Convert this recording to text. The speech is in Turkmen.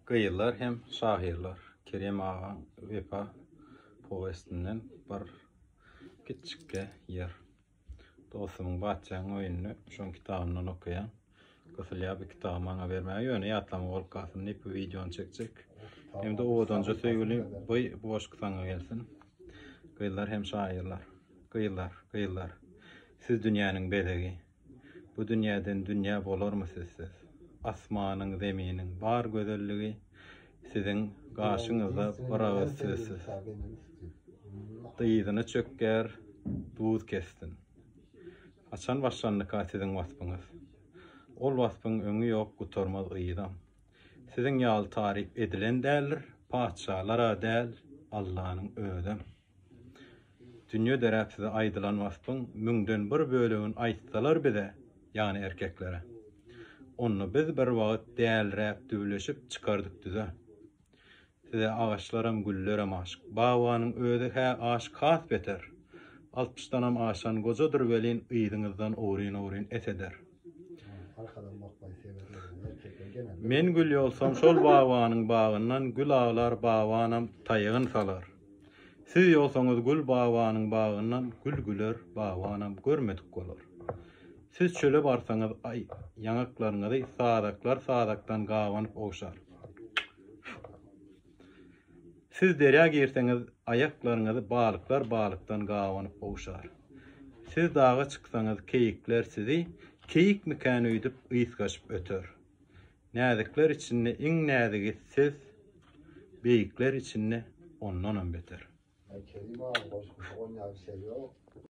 Gıyıllar hem şahirler. Kerem Ağa Vefa povestinden bir küçükçe yer. Dostumun bahçenin oyununu şon kitabından okuyan. Kısaca bir kitabı bana vermeye yöne yatlama olup kalsın. Ne bu videonu çekecek. Hem de o önce söyleyeyim. Bu boş kısana gelsin. Gıyıllar hem şahirler. Gıyıllar. Siz dünyanın bedegi. Bu dünyadan dünya bolor mu sizsiz? Asmanın, zeminin var gözelliği sizin karşınızda bırakır sizsiz. Dıyydını çökker, duz kestin. Açan başlanlıka sizin vasfınız. Ol vasfın öňü yok, gutormaz ıyydam. Sizin ýaly tarif edilen däldir, paçalara däl, Allah'ın ödem. Dünya derep size aydılan vasfın, müňden bir bölüğün aýtsalar bize, yani erkeklere. Onu biz bir wagt dälräp düwleşip çıkardık düze. Size ağaçlarım güllerem aşk. Bagwanyň özi hä aşk has beter. 60'danam aşan gojadyr welin ýydyňyzdan owryn eteder. Men gül ýolsam şol bagwanyň bagyndan gül ağlar bagwanam taýygyny salar. Siz ýolsaňyz gül bagwanyň bagyndan gül güler bagwanam görmedik bolar. Siz çöle barsaňyz ay ýangaklaryňyzy sadakdan gawanyp oşar. Siz derya girseňiz aýaklaryňyzy balykdan gawanyp oşar. Siz dağa çyksaňyz keyikler sizi keyik mikany öýdüp ýyskaşyp öter. Näzikler içinde iň näzigi siz, beýikler içinde ondan beter. Kerem Ağa boş 10 ýaly seviyor.